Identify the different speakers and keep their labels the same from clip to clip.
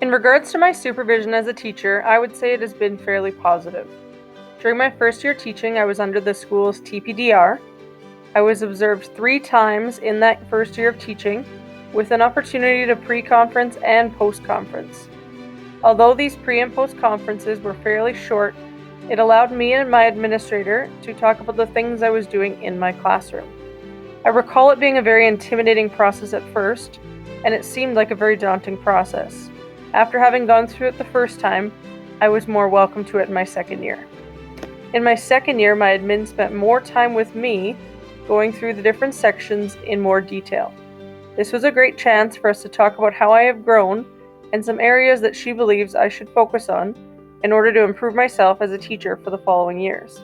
Speaker 1: In regards to my supervision as a teacher, I would say it has been fairly positive. During my first year teaching, I was under the school's TPDR. I was observed 3 times in that first year of teaching, with an opportunity to pre-conference and post-conference. Although these pre- and post-conferences were fairly short, it allowed me and my administrator to talk about the things I was doing in my classroom. I recall it being a very intimidating process at first, and it seemed like a very daunting process. After having gone through it the first time, I was more welcome to it in my second year. In my second year, my admin spent more time with me, going through the different sections in more detail. This was a great chance for us to talk about how I have grown and some areas that she believes I should focus on in order to improve myself as a teacher for the following years.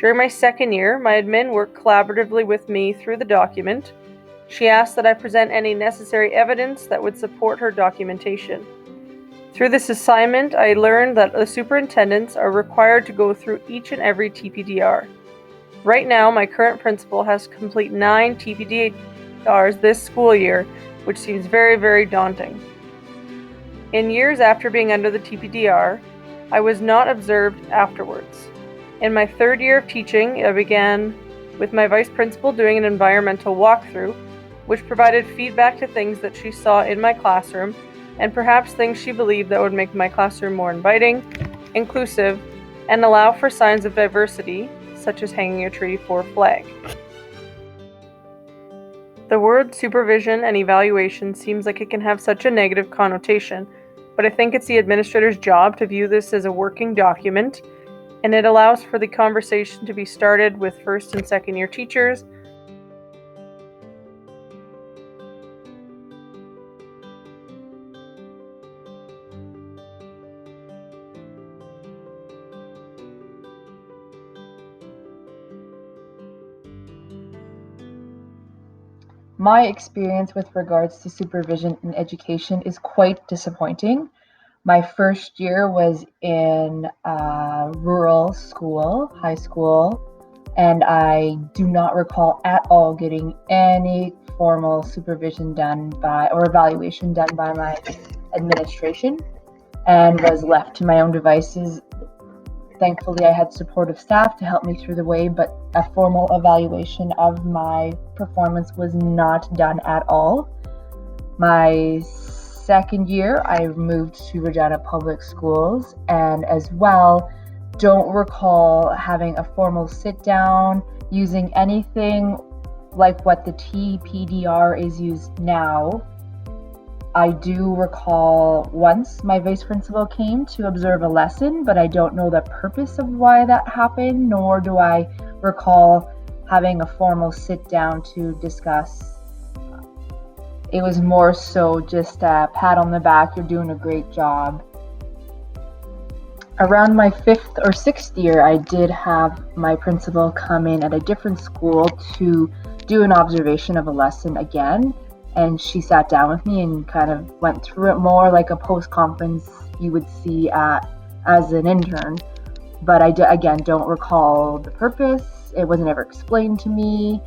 Speaker 1: During my second year, my admin worked collaboratively with me through the document. She asked that I present any necessary evidence that would support her documentation. Through this assignment, I learned that the superintendents are required to go through each and every TPDR. Right now, my current principal has to complete 9 TPDRs this school year, which seems very, very daunting. In years after being under the TPDR, I was not observed afterwards. In my third year of teaching, I began with my vice principal doing an environmental walkthrough, which provided feedback to things that she saw in my classroom and perhaps things she believed that would make my classroom more inviting, inclusive, and allow for signs of diversity, such as hanging a tree for a flag. The word supervision and evaluation seems like it can have such a negative connotation, but I think it's the administrator's job to view this as a working document, and it allows for the conversation to be started with first and second year teachers.
Speaker 2: My experience with regards to supervision in education is quite disappointing. My first year was in a rural school, high school, and I do not recall at all getting any formal supervision done by or evaluation done by my administration, and was left to my own devices. Thankfully, I had supportive staff to help me through the way, but a formal evaluation of my performance was not done at all. My second year, I moved to Regina Public Schools, and as well, don't recall having a formal sit down using anything like what the TPDR is used now. I do recall once my vice principal came to observe a lesson, but I don't know the purpose of why that happened, nor do I recall having a formal sit down to discuss. It was more so just a pat on the back, you're doing a great job. Around my 5th or 6th year, I did have my principal come in at a different school to do an observation of a lesson again. And she sat down with me and kind of went through it more like a post-conference you would see as an intern. But I, again, don't recall the purpose. It wasn't ever explained to me.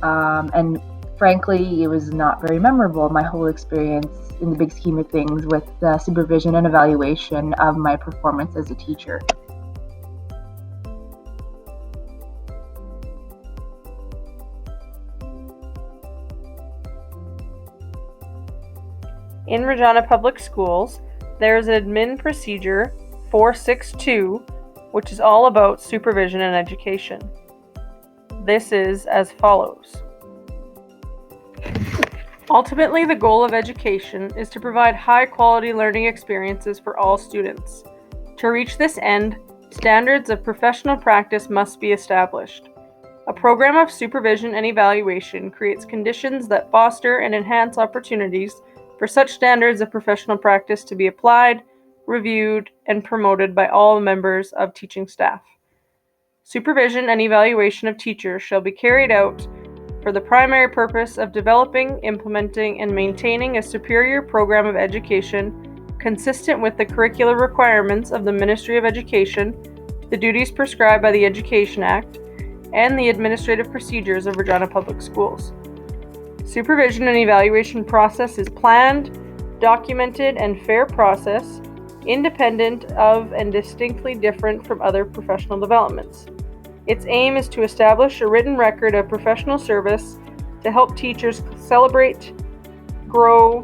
Speaker 2: And frankly, it was not very memorable, my whole experience in the big scheme of things with the supervision and evaluation of my performance as a teacher.
Speaker 1: In Regina Public Schools, there is an admin procedure 462, which is all about supervision and education. This is as follows. Ultimately, the goal of education is to provide high-quality learning experiences for all students. To reach this end, standards of professional practice must be established. A program of supervision and evaluation creates conditions that foster and enhance opportunities for such standards of professional practice to be applied, reviewed, and promoted by all members of teaching staff. Supervision and evaluation of teachers shall be carried out for the primary purpose of developing, implementing, and maintaining a superior program of education consistent with the curricular requirements of the Ministry of Education, the duties prescribed by the Education Act, and the administrative procedures of Regina Public Schools. Supervision and evaluation process is planned, documented, and fair process, independent of and distinctly different from other professional developments. Its aim is to establish a written record of professional service to help teachers celebrate, grow,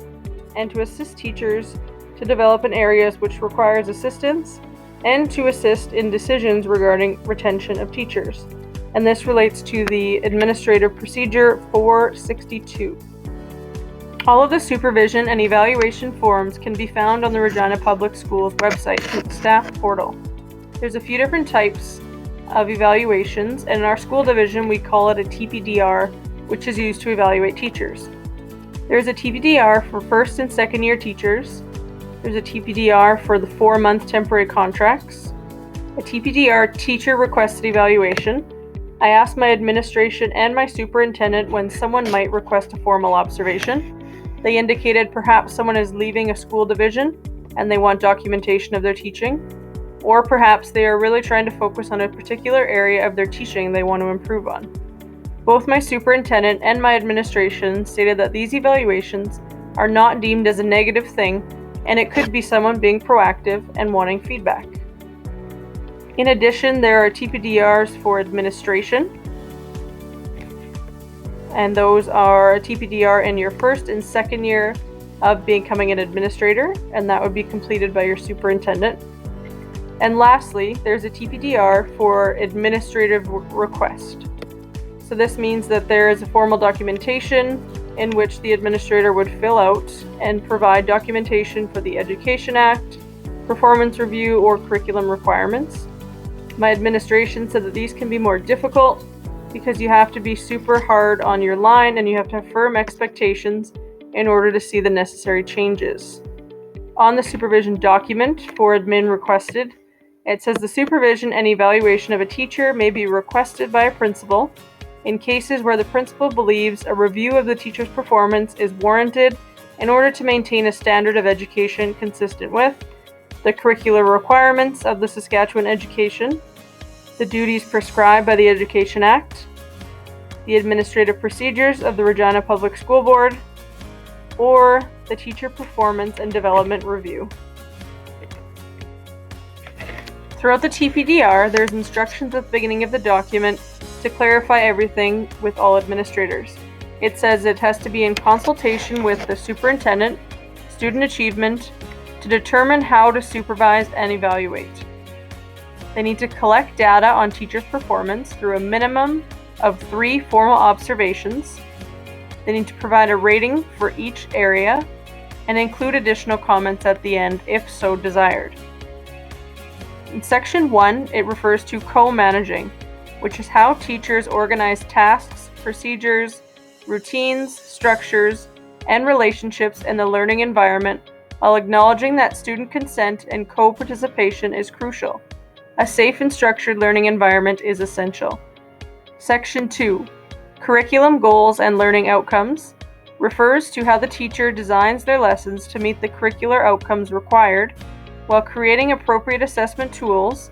Speaker 1: and to assist teachers to develop in areas which requires assistance and to assist in decisions regarding retention of teachers. And this relates to the Administrative Procedure 462. All of the supervision and evaluation forms can be found on the Regina Public Schools website staff portal. There's a few different types of evaluations, and in our school division we call it a TPDR, which is used to evaluate teachers. There's a TPDR for first and second year teachers. There's a TPDR for the 4-month temporary contracts. A TPDR teacher requested evaluation. I asked my administration and my superintendent when someone might request a formal observation. They indicated perhaps someone is leaving a school division and they want documentation of their teaching, or perhaps they are really trying to focus on a particular area of their teaching they want to improve on. Both my superintendent and my administration stated that these evaluations are not deemed as a negative thing, and it could be someone being proactive and wanting feedback. In addition, there are TPDRs for administration, and those are a TPDR in your first and second year of becoming an administrator, and that would be completed by your superintendent. And lastly, there's a TPDR for administrative request. So this means that there is a formal documentation in which the administrator would fill out and provide documentation for the Education Act, performance review, or curriculum requirements. My administration said that these can be more difficult because you have to be super hard on your line and you have to have firm expectations in order to see the necessary changes. On the supervision document for admin requested, it says the supervision and evaluation of a teacher may be requested by a principal in cases where the principal believes a review of the teacher's performance is warranted in order to maintain a standard of education consistent with the curricular requirements of the Saskatchewan Education, the duties prescribed by the Education Act, the administrative procedures of the Regina Public School Board, or the Teacher Performance and Development Review. Throughout the TPDR, there's instructions at the beginning of the document to clarify everything with all administrators. It says it has to be in consultation with the superintendent, student achievement, to determine how to supervise and evaluate. They need to collect data on teachers' performance through a minimum of 3 formal observations. They need to provide a rating for each area and include additional comments at the end if so desired. In Section 1, it refers to co-managing, which is how teachers organize tasks, procedures, routines, structures, and relationships in the learning environment while acknowledging that student consent and co-participation is crucial. A safe and structured learning environment is essential. Section 2, Curriculum Goals and Learning Outcomes, refers to how the teacher designs their lessons to meet the curricular outcomes required while creating appropriate assessment tools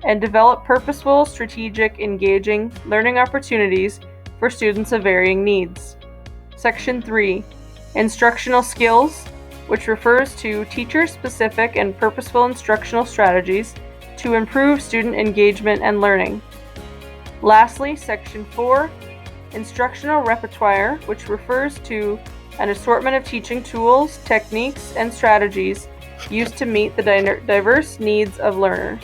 Speaker 1: and develop purposeful, strategic, engaging learning opportunities for students of varying needs. Section 3, Instructional Skills, which refers to teacher-specific and purposeful instructional strategies to improve student engagement and learning. Lastly, Section 4, Instructional Repertoire, which refers to an assortment of teaching tools, techniques, and strategies used to meet the diverse needs of learners.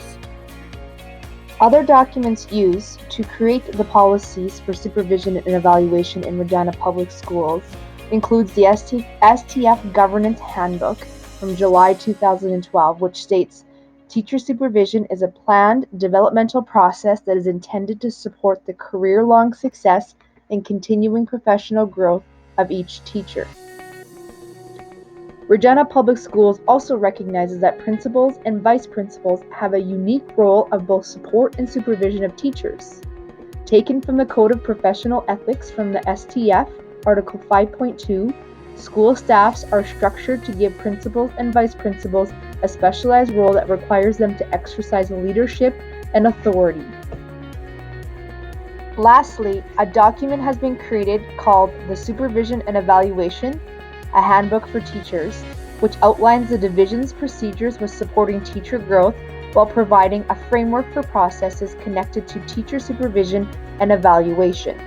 Speaker 2: Other documents used to create the policies for supervision and evaluation in Regina Public Schools includes the STF Governance Handbook from July 2012, which states, teacher supervision is a planned developmental process that is intended to support the career-long success and continuing professional growth of each teacher. Regina Public Schools also recognizes that principals and vice principals have a unique role of both support and supervision of teachers. Taken from the Code of Professional Ethics from the STF, Article 5.2, school staffs are structured to give principals and vice principals a specialized role that requires them to exercise leadership and authority. Lastly, a document has been created called the Supervision and Evaluation, a Handbook for Teachers, which outlines the division's procedures with supporting teacher growth while providing a framework for processes connected to teacher supervision and evaluation.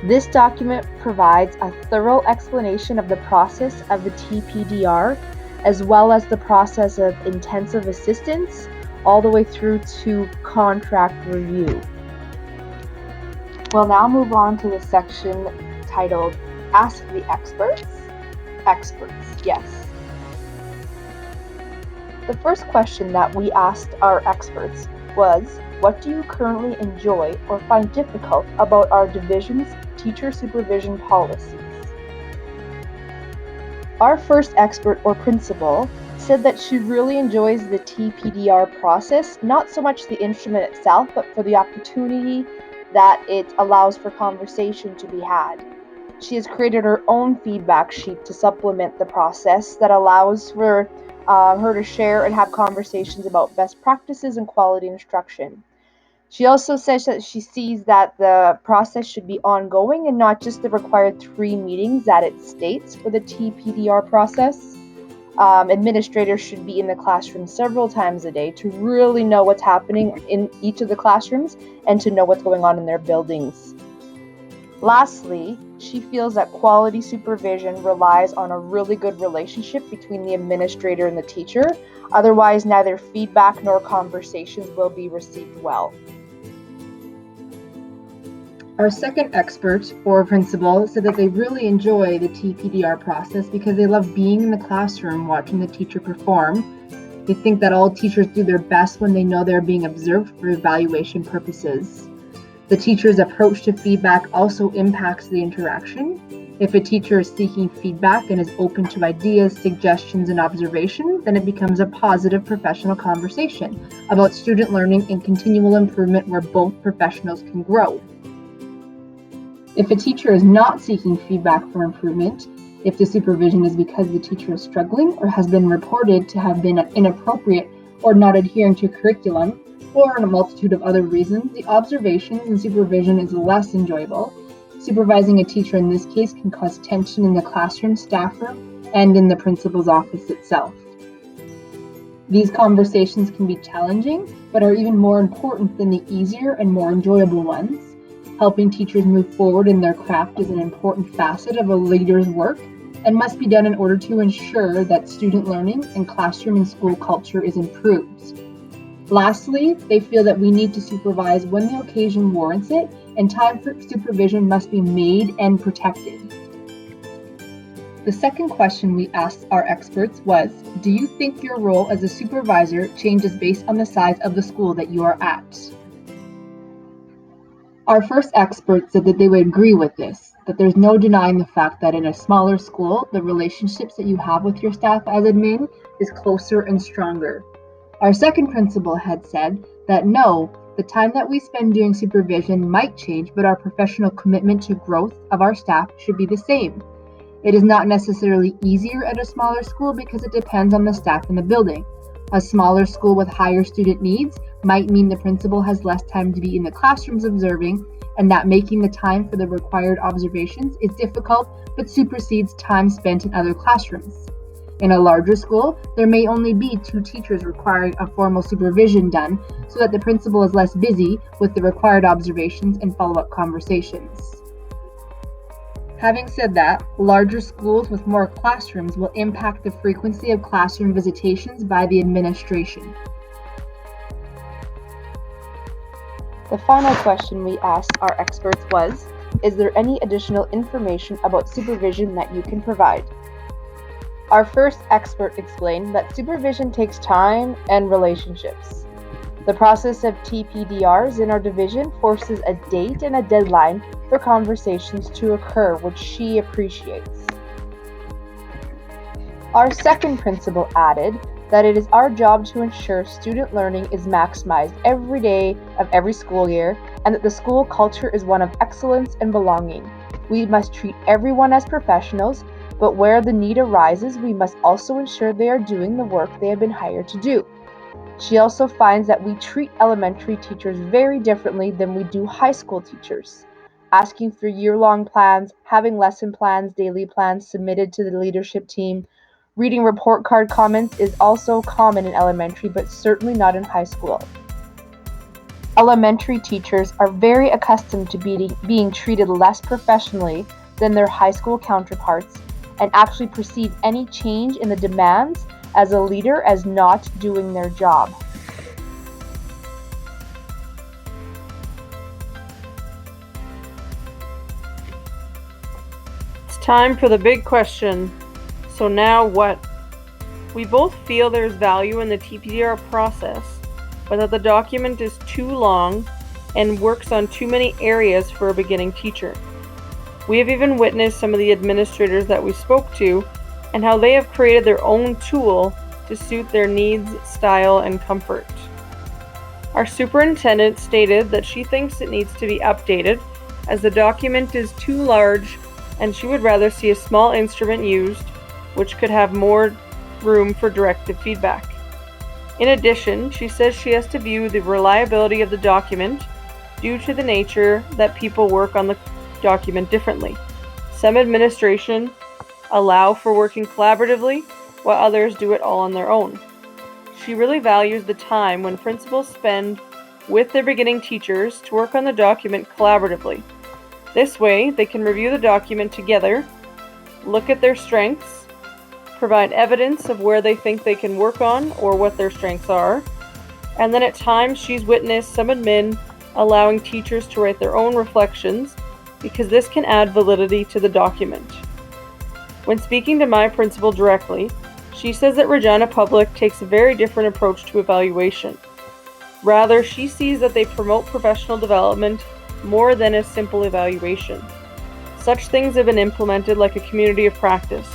Speaker 2: This document provides a thorough explanation of the process of the TPDR, as well as the process of intensive assistance, all the way through to contract review. We'll now move on to the section titled Ask the Experts. Experts, yes. The first question that we asked our experts was, what do you currently enjoy or find difficult about our division's teacher supervision policies? Our first expert or principal said that she really enjoys the TPDR process, not so much the instrument itself, but for the opportunity that it allows for conversation to be had. She has created her own feedback sheet to supplement the process that allows for her to share and have conversations about best practices and quality instruction. She also says that she sees that the process should be ongoing and not just the required 3 meetings that it states for the TPDR process. Administrators should be in the classroom several times a day to really know what's happening in each of the classrooms and to know what's going on in their buildings. Lastly, she feels that quality supervision relies on a really good relationship between the administrator and the teacher. Otherwise, neither feedback nor conversations will be received well. Our second expert or principal said that they really enjoy the TPDR process because they love being in the classroom watching the teacher perform. They think that all teachers do their best when they know they're being observed for evaluation purposes. The teacher's approach to feedback also impacts the interaction. If a teacher is seeking feedback and is open to ideas, suggestions, and observation, then it becomes a positive professional conversation about student learning and continual improvement where both professionals can grow. If a teacher is not seeking feedback for improvement, if the supervision is because the teacher is struggling or has been reported to have been inappropriate or not adhering to curriculum, or a multitude of other reasons, the observations and supervision is less enjoyable. Supervising a teacher in this case can cause tension in the classroom, staff room, and in the principal's office itself. These conversations can be challenging, but are even more important than the easier and more enjoyable ones. Helping teachers move forward in their craft is an important facet of a leader's work and must be done in order to ensure that student learning and classroom and school culture is improved. Lastly, they feel that we need to supervise when the occasion warrants it, and time for supervision must be made and protected. The second question we asked our experts was, do you think your role as a supervisor changes based on the size of the school that you are at? Our first expert said that they would agree with this, that there's no denying the fact that in a smaller school, the relationships that you have with your staff as admin is closer and stronger. Our second principal had said that no, the time that we spend doing supervision might change, but our professional commitment to growth of our staff should be the same. It is not necessarily easier at a smaller school because it depends on the staff in the building. A smaller school with higher student needs might mean the principal has less time to be in the classrooms observing, and that making the time for the required observations is difficult but supersedes time spent in other classrooms. In a larger school, there may only be 2 teachers requiring a formal supervision done so that the principal is less busy with the required observations and follow-up conversations. Having said that, larger schools with more classrooms will impact the frequency of classroom visitations by the administration. The final question we asked our experts was, is there any additional information about supervision that you can provide? Our first expert explained that supervision takes time and relationships. The process of TPDRs in our division forces a date and a deadline for conversations to occur, which she appreciates. Our second principal added that it is our job to ensure student learning is maximized every day of every school year, and that the school culture is one of excellence and belonging. We must treat everyone as professionals, but where the need arises, we must also ensure they are doing the work they have been hired to do. She also finds that we treat elementary teachers very differently than we do high school teachers. asking for year-long plans, having lesson plans, daily plans submitted to the leadership team. Reading report card comments is also common in elementary, but certainly not in high school. Elementary teachers are very accustomed to being treated less professionally than their high school counterparts and actually perceive any change in the demands as a leader as not doing their job.
Speaker 1: It's time for the big question. So now what? We both feel there's value in the TPDR process, but that the document is too long and works on too many areas for a beginning teacher. We have even witnessed some of the administrators that we spoke to and how they have created their own tool to suit their needs, style, and comfort. Our superintendent stated that she thinks it needs to be updated as the document is too large and she would rather see a small instrument used which could have more room for directive feedback. In addition, she says she has to view the reliability of the document due to the nature that people work on the document differently. Some administration allow for working collaboratively, while others do it all on their own. She really values the time when principals spend with their beginning teachers to work on the document collaboratively. This way, they can review the document together, look at their strengths, provide evidence of where they think they can work on or what their strengths are, and then at times she's witnessed some admin allowing teachers to write their own reflections because this can add validity to the document. When speaking to my principal directly, she says that Regina Public takes a very different approach to evaluation. Rather, she sees that they promote professional development more than a simple evaluation. Such things have been implemented like a community of practice.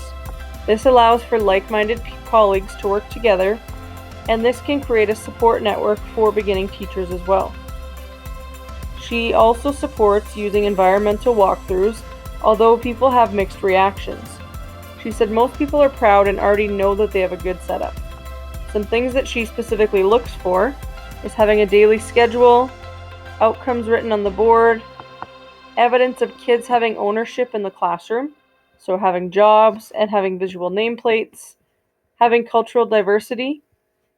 Speaker 1: This allows for like-minded colleagues to work together, and this can create a support network for beginning teachers as well. She also supports using environmental walkthroughs, although people have mixed reactions. She said most people are proud and already know that they have a good setup. Some things that she specifically looks for is having a daily schedule, outcomes written on the board, evidence of kids having ownership in the classroom, so having jobs and having visual nameplates, having cultural diversity,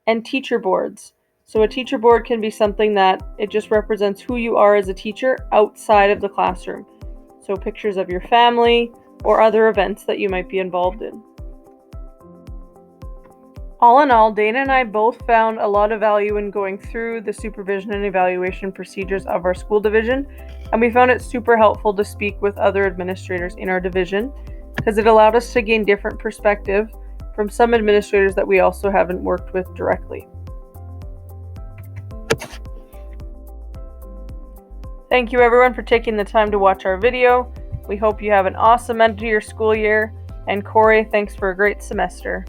Speaker 1: and teacher boards. So a teacher board can be something that it just represents who you are as a teacher outside of the classroom. So pictures of your family or other events that you might be involved in. All in all, Dana and I both found a lot of value in going through the supervision and evaluation procedures of our school division, and we found it super helpful to speak with other administrators in our division because it allowed us to gain different perspective from some administrators that we also haven't worked with directly. Thank you everyone for taking the time to watch our video. We hope you have an awesome end to your school year, and Corey, thanks for a great semester.